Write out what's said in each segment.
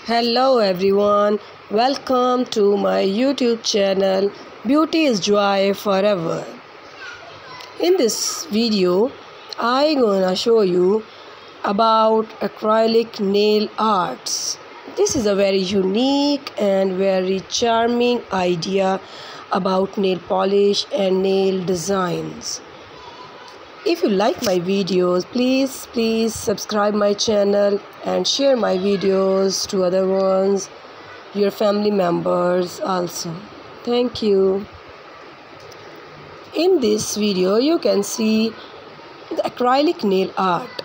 Hello everyone, welcome to my YouTube channel Beauty is Joy Forever. In this video, I'm gonna show you about acrylic nail arts. This is a very unique and very charming idea about nail polish and nail designs. If you like my videos, please subscribe my channel and share my videos to other ones, your family members also. Thank you. In this video, you can see the acrylic nail art.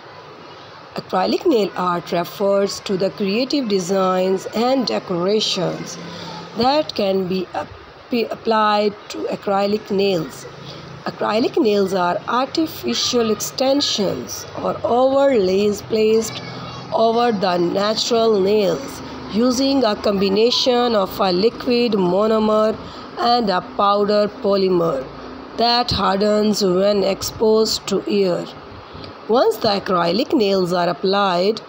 Acrylic nail art refers to the creative designs and decorations that can be applied to acrylic nails. Acrylic nails are artificial extensions or overlays placed over the natural nails using a combination of a liquid monomer and a powder polymer that hardens when exposed to air. Once the acrylic nails are applied,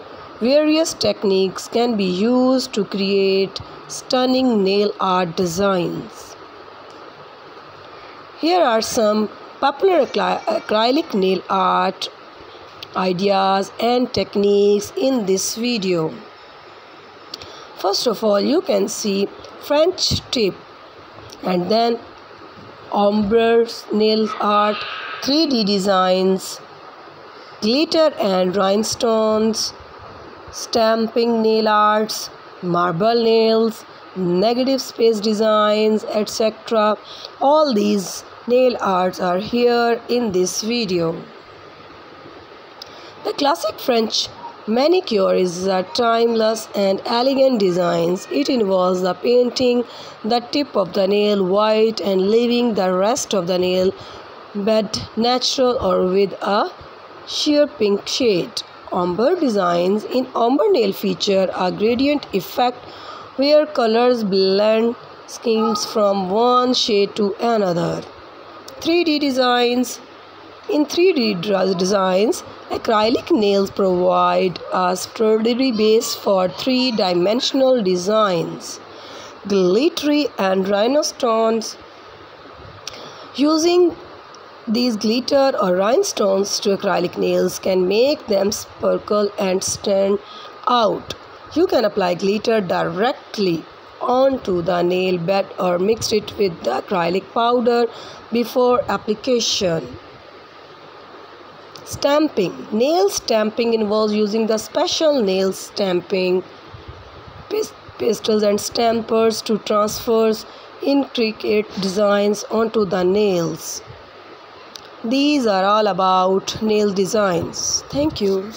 various techniques can be used to create stunning nail art designs. Here are some popular acrylic nail art ideas and techniques in this video. First of all, you can see French tip, and then ombre nail art, 3D designs, glitter and rhinestones, stamping nail arts, marble nails, negative space designs, etc. All these nail arts are here in this video. The classic French manicure is a timeless and elegant design. It involves the painting the tip of the nail white and leaving the rest of the nail bed natural or with a sheer pink shade. Ombre designs in ombre nail feature a gradient effect where colors blend schemes from one shade to another. 3D designs. In 3D designs, acrylic nails provide a sturdy base for three-dimensional designs. Glittery and rhinestones. Using these glitter or rhinestones to acrylic nails can make them sparkle and stand out. You can apply glitter directly onto the nail bed or mix it with the acrylic powder before application. Stamping. Nail stamping involves using the special nail stamping pastels and stampers to transfer intricate designs onto the nails. These are all about nail designs. Thank you.